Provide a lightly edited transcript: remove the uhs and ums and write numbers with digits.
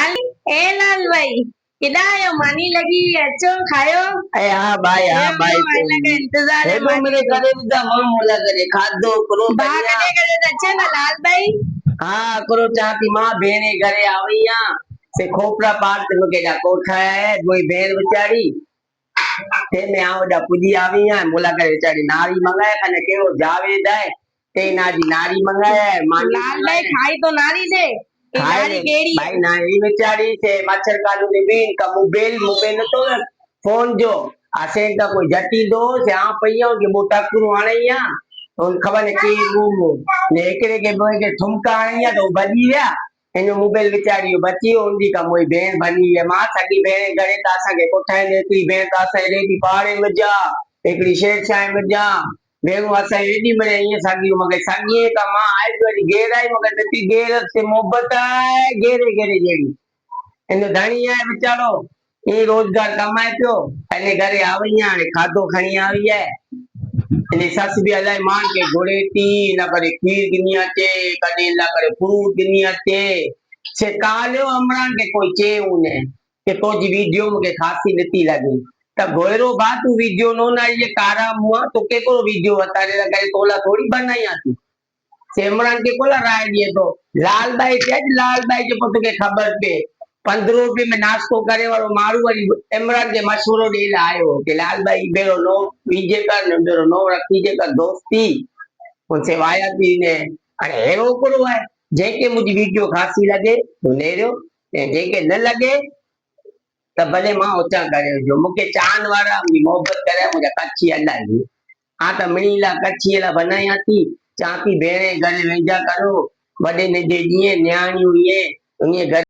लाल ए लाल भाई किदा आयो मानी लगी अचो खायो। अरे हाँ भाई मायना का इंतजार है हेलो मेरे मानी घरे बुधा मां मोला करे खादो करो बा बढ़िया। कदे कदे अचे ना लाल भाई। हाँ करो चाहती मां भेणे घरे आविया से खोपरा पार ते मके जा कोठा है कोई भेण बेचारी ते में आओ जा पुजी आविया मोला करे बेचारी नारी मंगाए कने केरो जावेद है ते नाजी नारी मंगाए मानी लाल भाई मंगाए खाई तो नारी दे ये खाए नारी ले केड़ी है। भाई नारी बेचारी से मच्छर कालू ने बीन का मोबाइल मोबाइल न तो फोन जो आसे का कोई जटी दो से आ पइयो के मोटा कुरु आणैया उन खबर है की रूम ने एकरे के बोए के ठुमका आणैया तो बजी गया एनो मोबाइल बेचारी बची उनकी का मोई भेण बनी है मां सगी भेण घरे तासा के कोठाए देती भेण तासा रे की पहाड़े में जा एकड़ी शेरशाह में जा भेणु असा एडी मरे ये सागी मगे सागी का मां आए गरी गेराई मगे तती गेर से मोहब्बत है गेरे गेरे जेडी एनो धणी है बेचारो ये रोजगार कमाए पियो एने घरे आविया ने खादो खणी आई है एनी सस भी अलाए मान के घोड़े थी ना करे खीर गिनी अचे कदे ना करे फ्रूट गिनी अचे से कालियो अमरान के कोई चे उने के तो जी वीडियो मुके खासी नती लगी त गोयरो बा तू वीडियो नो ना ये कारा मुआ तो के को वीडियो बतारे लगा तोला थोड़ी बनाई आती से इमरान के कोला राय दिए तो लाल भाई के पुत के खबर पे 15 रुपये में नाश्तो करे वालो मारू वाली इमरान के मशहूरो डेल आयो के लाल भाई बेरो नो बीजे कर न बेरो नो रखी जे कर दोस्ती उनसे वाया थी ने अरे हेरो करो है जेके मुझे वीडियो खासी लगे तो नेरो जेके न लगे त भले मां ओचा करे जो मुके चांद वाला मुझी मोहब्बत करे मुझे कच्ची अल्लाह जी हाँ तो मिला कच्ची ला बनाया थी चाहती भेड़े घर वेजा करो बड़े ने दे दिए न्याणी हुई उन्हें घर